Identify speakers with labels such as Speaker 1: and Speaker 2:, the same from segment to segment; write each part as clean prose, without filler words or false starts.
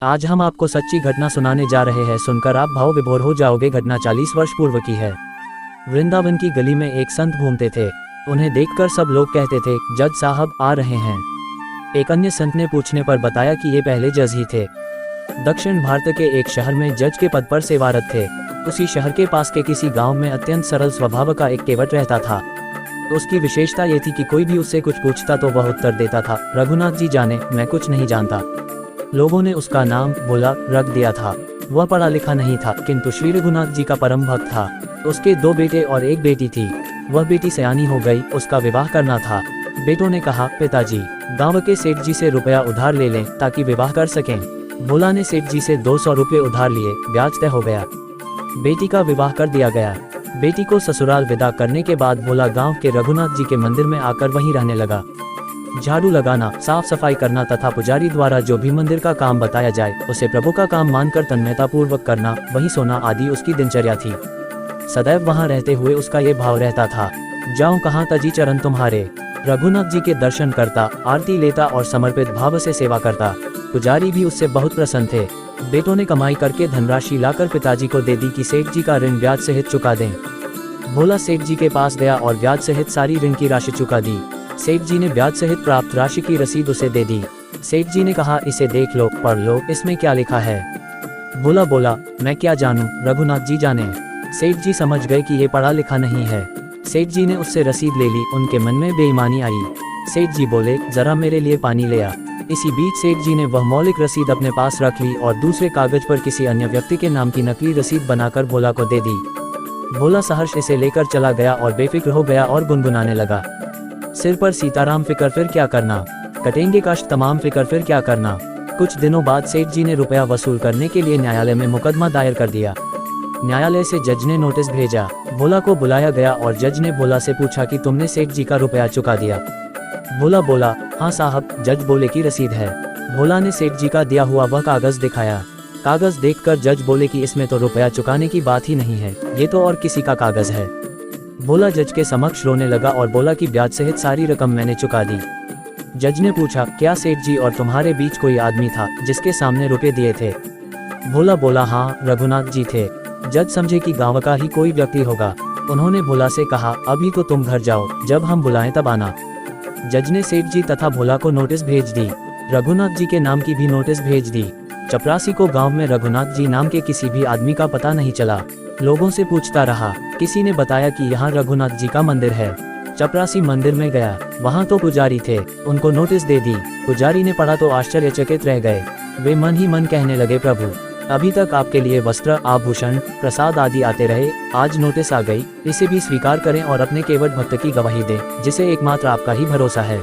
Speaker 1: आज हम आपको सच्ची घटना सुनाने जा रहे हैं, सुनकर आप भाव विभोर हो जाओगे। घटना 40 वर्ष पूर्व की है। वृंदावन की गली में एक संत घूमते थे। उन्हें देखकर सब लोग कहते थे, जज साहब आ रहे हैं। एक अन्य संत ने पूछने पर बताया कि ये पहले जज ही थे। दक्षिण भारत के एक शहर में जज के पद पर सेवारत थे। उसी शहर के पास के किसी गांव में अत्यंत सरल स्वभाव का एक केवट रहता था। उसकी विशेषता ये थी कि कोई भी उससे कुछ पूछता तो वह उत्तर देता था, रघुनाथ जी जाने, मैं कुछ नहीं जानता। लोगों ने उसका नाम बोला रख दिया था। वह पढ़ा लिखा नहीं था, किंतु श्री रघुनाथ जी का परम भक्त था। उसके 2 बेटे और 1 बेटी थी। वह बेटी सयानी हो गई, उसका विवाह करना था। बेटों ने कहा, पिताजी गांव के सेठ जी से रुपया उधार ले लें ताकि विवाह कर सकें। भोला ने सेठ जी से 200 रुपये उधार लिए, ब्याज तय हो गया। बेटी का विवाह कर दिया गया। बेटी को ससुराल विदा करने के बाद भोला गांव के रघुनाथ जी के मंदिर में आकर वहीं रहने लगा। झाड़ू लगाना, साफ सफाई करना तथा पुजारी द्वारा जो भी मंदिर का काम बताया जाए उसे प्रभु का काम मानकर तन्मयता पूर्वक करना, वही सोना आदि उसकी दिनचर्या थी। सदैव वहां रहते हुए उसका ये भाव रहता था, जाऊं कहां तजी चरण तुम्हारे। रघुनाथ जी के दर्शन करता, आरती लेता और समर्पित भाव से सेवा करता। पुजारी भी उससे बहुत प्रसन्न थे। बेटों ने कमाई करके धनराशि लाकर पिताजी को दे दी कि सेठ जी का ऋण ब्याज सहित चुका दें। भोला सेठ जी के पास गया और ब्याज सहित सारी ऋण की राशि चुका दी। सेठ जी ने ब्याज सहित प्राप्त राशि की रसीद उसे दे दी। सेठ जी ने कहा, इसे देख लो, पढ़ लो, इसमें क्या लिखा है। भोला बोला, मैं क्या जानूं, रघुनाथ जी जाने। सेठ जी समझ गए कि ये पढ़ा लिखा नहीं है। सेठ जी ने उससे रसीद ले ली। उनके मन में बेईमानी आई। सेठ जी बोले, जरा मेरे लिए पानी ले आ। इसी बीच सेठ जी ने वह मौलिक रसीद अपने पास रख ली और दूसरे कागज पर किसी अन्य व्यक्ति के नाम की नकली रसीद बनाकर भोला को दे दी। भोला सहर्ष इसे लेकर चला गया और बेफिक्र हो गया और गुनगुनाने लगा, सिर पर सीताराम फिकर फिर क्या करना, कटेंगे कष्ट तमाम फिकर फिर क्या करना। कुछ दिनों बाद सेठ जी ने रुपया वसूल करने के लिए न्यायालय में मुकदमा दायर कर दिया। न्यायालय से जज ने नोटिस भेजा। भोला को बुलाया गया और जज ने भोला से पूछा कि तुमने सेठ जी का रुपया चुका दिया। भोला बोला, हाँ साहब। जज बोले की रसीद है। भोला ने सेठ जी का दिया हुआ वह कागज दिखाया। कागज देखकर जज बोले कि इसमें तो रुपया चुकाने की बात ही नहीं है, ये तो और किसी का कागज है। भोला जज के समक्ष रोने लगा और बोला कि ब्याज सहित सारी रकम मैंने चुका दी। जज ने पूछा, क्या सेठ जी और तुम्हारे बीच कोई आदमी था जिसके सामने रुपए दिए थे। भोला बोला, हाँ रघुनाथ जी थे। जज समझे कि गांव का ही कोई व्यक्ति होगा। उन्होंने भोला से कहा, अभी तो तुम घर जाओ, जब हम बुलाएं तब आना। जज ने सेठ जी तथा भोला को नोटिस भेज दी। रघुनाथ जी के नाम की भी नोटिस भेज दी। चपरासी को गांव में रघुनाथ जी नाम के किसी भी आदमी का पता नहीं चला। लोगों से पूछता रहा। किसी ने बताया कि यहाँ रघुनाथ जी का मंदिर है। चपरासी मंदिर में गया, वहाँ तो पुजारी थे। उनको नोटिस दे दी। पुजारी ने पढ़ा तो आश्चर्यचकित रह गए। वे मन ही मन कहने लगे, प्रभु अभी तक आपके लिए वस्त्र, आभूषण, प्रसाद आदि आते रहे, आज नोटिस आ गई, इसे भी स्वीकार करें और अपने केवट भक्त की गवाही दें जिसे एकमात्र आपका ही भरोसा है।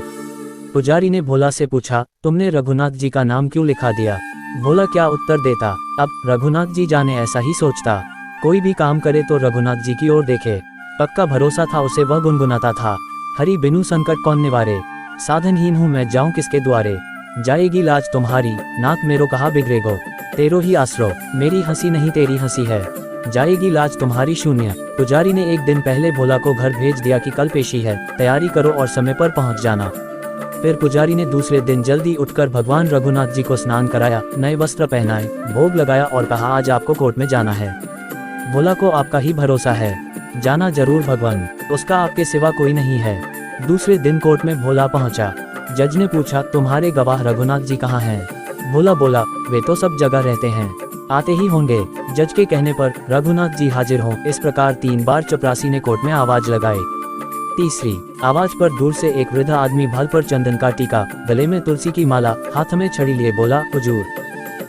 Speaker 1: पुजारी ने भोला से पूछा, तुमने रघुनाथ जी का नाम क्यों लिखा दिया। भोला क्या उत्तर देता। अब रघुनाथ जी जाने ऐसा ही सोचता। कोई भी काम करे तो रघुनाथ जी की ओर देखे। पक्का भरोसा था उसे। वह गुनगुनाता था, हरि बिनु संकट कौन निवारे, साधनहीन हूँ मैं जाऊँ किसके द्वारे। जाएगी लाज तुम्हारी, नाक मेरो कहा बिगड़ेगो, तेरो ही आसरो, मेरी हंसी नहीं तेरी हंसी है, जाएगी लाज तुम्हारी शून्य। पुजारी ने एक दिन पहले भोला को घर भेज दिया कि कल पेशी है, तैयारी करो और समय पर पहुंच जाना। फिर पुजारी ने दूसरे दिन जल्दी उठकर भगवान रघुनाथ जी को स्नान कराया, नए वस्त्र पहनाए, भोग लगाया और कहा, आज आपको कोर्ट में जाना है। भोला को आपका ही भरोसा है, जाना जरूर भगवान, उसका आपके सिवा कोई नहीं है। दूसरे दिन कोर्ट में भोला पहुंचा। जज ने पूछा, तुम्हारे गवाह रघुनाथ जी कहाँ हैं। भोला बोला, वे तो सब जगह रहते हैं, आते ही होंगे। जज के कहने पर रघुनाथ जी हाजिर हों। इस प्रकार 3 बार चपरासी ने कोर्ट में आवाज लगाई। तीसरी आवाज पर दूर से एक वृद्ध आदमी भाल पर चंदन का टीका, गले में तुलसी की माला, हाथ में छड़ी लिए बोला, हुजूर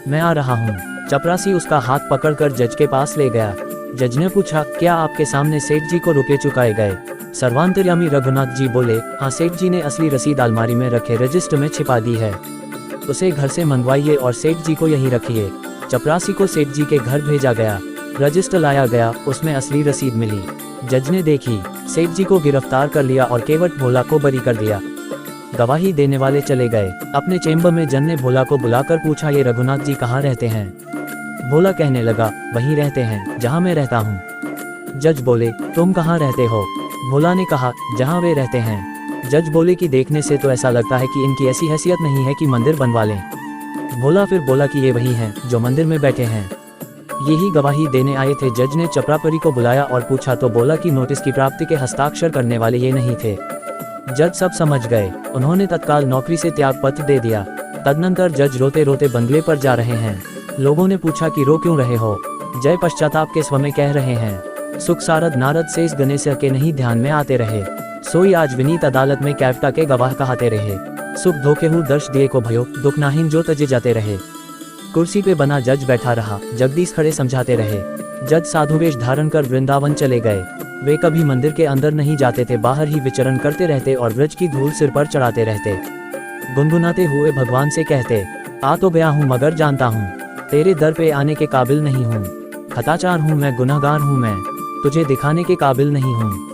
Speaker 1: मैं आ रहा हूँ। चपरासी उसका हाथ पकड़कर जज के पास ले गया। जज ने पूछा, क्या आपके सामने सेठ जी को रुपये चुकाए गए। सर्वांतर्यामी रघुनाथ जी बोले, हाँ सेठ जी ने असली रसीद अलमारी में रखे रजिस्टर में छिपा दी है, उसे घर से मंगवाइए और सेठ जी को यहीं रखिए। चपरासी को सेठ जी के घर भेजा गया। रजिस्टर लाया गया, उसमें असली रसीद मिली। जज ने देखी, सेठ जी को गिरफ्तार कर लिया और केवट भोला को बरी कर दिया। गवाही देने वाले चले गए। अपने चेम्बर में जज ने भोला को बुलाकर पूछा, ये रघुनाथ जी कहाँ रहते हैं। भोला कहने लगा, वहीं रहते हैं जहाँ मैं रहता हूँ। जज बोले, तुम कहाँ रहते हो। भोला ने कहा, जहाँ वे रहते हैं। जज बोले कि देखने से तो ऐसा लगता है कि इनकी ऐसी हैसियत नहीं है कि मंदिर बनवा लें। भोला फिर बोला कि ये वही हैं जो मंदिर में बैठे हैं। यही गवाही देने आए थे। जज ने चपरापरी को बुलाया और पूछा तो बोला कि नोटिस की प्राप्ति के हस्ताक्षर करने वाले ये नहीं थे। जज सब समझ गए। उन्होंने तत्काल नौकरी से त्याग पत्र दे दिया। तदनंतर जज रोते रोते बंगले पर जा रहे हैं। लोगों ने पूछा कि रो क्यों रहे हो? जय पश्चाताप के स्वर में कह रहे हैं, सुख सारद नारद से इस गणेश के नहीं ध्यान में आते रहे, सोई आज विनीत अदालत में कैप्टा के गवाह कहाते रहे। सुख धोखे हूँ दर्श दिए को भयो, दुख नाहीन जो तजे जाते रहे। कुर्सी पे बना जज बैठा रहा। जगदीश खड़े समझाते रहे। जज साधुवेश धारण कर वृंदावन चले गए। वे कभी मंदिर के अंदर नहीं जाते थे, बाहर ही विचरण करते रहते और ब्रज की धूल सिर पर चढ़ाते रहते। गुनगुनाते हुए भगवान से कहते, आ तो गया हूँ मगर जानता हूँ तेरे दर पे आने के काबिल नहीं हूँ। खताचार हूँ मैं, गुनहगार हूँ मैं, तुझे दिखाने के काबिल नहीं हूँ।